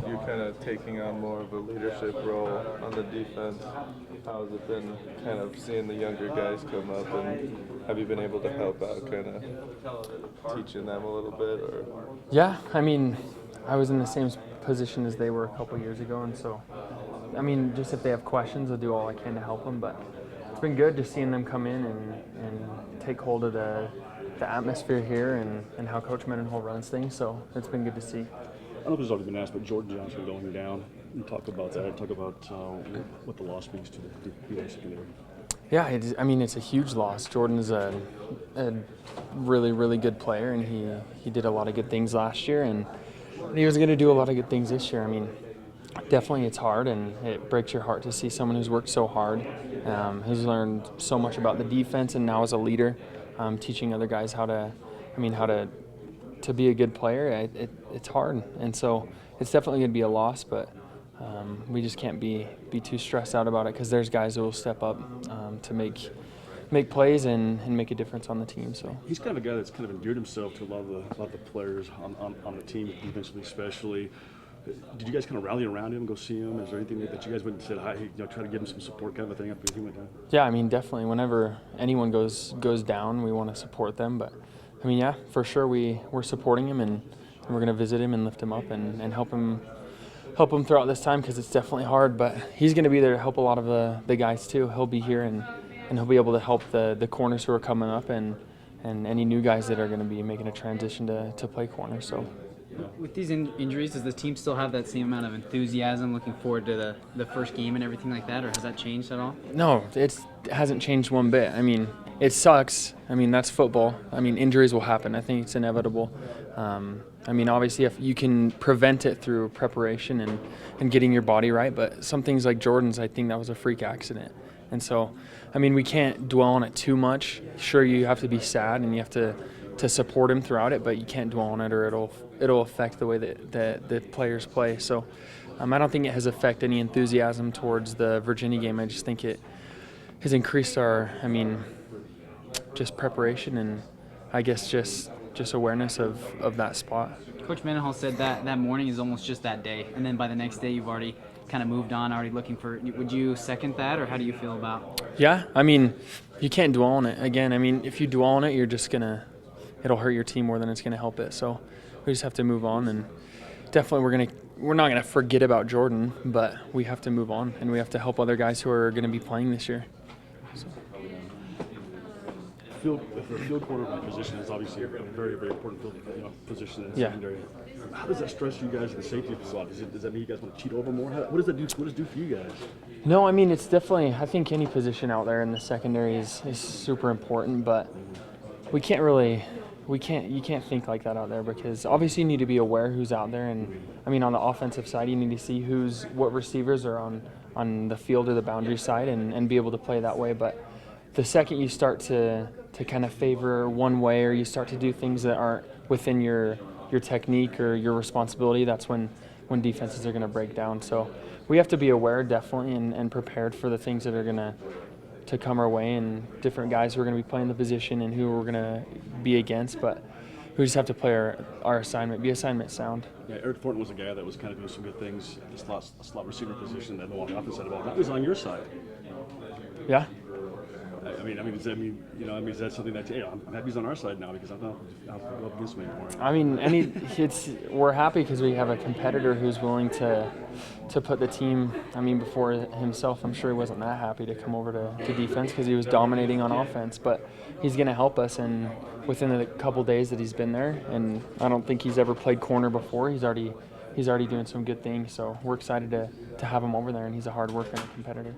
You're kind of taking on more of a leadership role on the defense. How has it been kind of seeing the younger guys come up, and have you been able to help out kind of teaching them a little bit? Or Yeah, I mean, I was in the same position as they were a couple years ago, and so, I mean, just if they have questions, I'll do all I can to help them, but it's been good just seeing them come in and take hold of the atmosphere here and how Coach Mendenhall runs things, so it's been good to see. I don't know if it's already been asked, but Jordan Johnson going down. And talk about that. Talk about what the loss means to the BYU secondary. Yeah, I mean, it's a huge loss. Jordan is a really, really good player, and he did a lot of good things last year, and he was going to do a lot of good things this year. I mean, definitely it's hard, and it breaks your heart to see someone who's worked so hard, who's learned so much about the defense, and now as a leader, teaching other guys how to be a good player. It's hard, and so it's definitely going to be a loss, but we just can't be too stressed out about it because there's guys who will step up to make plays and make a difference on the team. So he's kind of a guy that's kind of endeared himself to a lot of the players on the team, defensively especially. Did you guys kind of rally around him, go see him? Is there anything that you guys went and said hi, try to give him some support kind of a thing after he went down? Yeah, I mean, definitely. Whenever anyone goes down, we want to support them. But I mean, yeah, for sure, we're supporting him, and we're going to visit him and lift him up and help him throughout this time because it's definitely hard. But he's going to be there to help a lot of the guys too. He'll be here and he'll be able to help the corners who are coming up and any new guys that are going to be making a transition to play corner. So. With these injuries, does the team still have that same amount of enthusiasm looking forward to the first game and everything like that, or has that changed at all? No, it hasn't changed one bit. I mean, it sucks. I mean, that's football. I mean, injuries will happen. I think it's inevitable. I mean, obviously, if you can prevent it through preparation and getting your body right, but some things like Jordan's, I think that was a freak accident. And so, I mean, we can't dwell on it too much. Sure, you have to be sad and you have to support him throughout it, but you can't dwell on it or it'll affect the way that the players play. So I don't think it has affected any enthusiasm towards the Virginia game. I just think it has increased our, just preparation and I guess just awareness of that spot. Coach Mendenhall said that morning is almost just that day, and then by the next day you've already kind of moved on, already looking for. Would you second that, or how do you feel about? Yeah, I mean, you can't dwell on it. Again, I mean, if you dwell on it, you're just it'll hurt your team more than it's going to help it. So we just have to move on, and definitely we're not going to forget about Jordan, but we have to move on, and we have to help other guys who are going to be playing this year. So. The field quarterback position is obviously a very, very important position in the secondary. How does that stress you guys in the safety slot? Does that mean you guys want to cheat over more? What does that do? What does it do for you guys? No, I mean, it's definitely. I think any position out there in the secondary is super important, but we can't really. You can't think like that out there because obviously you need to be aware who's out there, and I mean on the offensive side you need to see what receivers are on the field or the boundary side and be able to play that way. But the second you start to kind of favor one way or you start to do things that aren't within your technique or your responsibility, that's when defenses are going to break down. So we have to be aware definitely and prepared for the things that are going to come our way and different guys who are going to be playing the position and who we're going to be against, but we just have to play our assignment, be assignment sound. Yeah, Eric Thornton was a guy that was kind of doing some good things at the slot receiver position and on the offensive side of the ball. That was on your side. Yeah. I mean, is that something that I'm happy he's on our side now because I don't have to go up against him anymore. I mean, we're happy because we have a competitor who's willing to put the team. I mean, before himself, I'm sure he wasn't that happy to come over to defense because he was dominating on offense. But he's going to help us, and within the couple days that he's been there, and I don't think he's ever played corner before. He's already doing some good things. So we're excited to have him over there, and he's a hard worker and a competitor.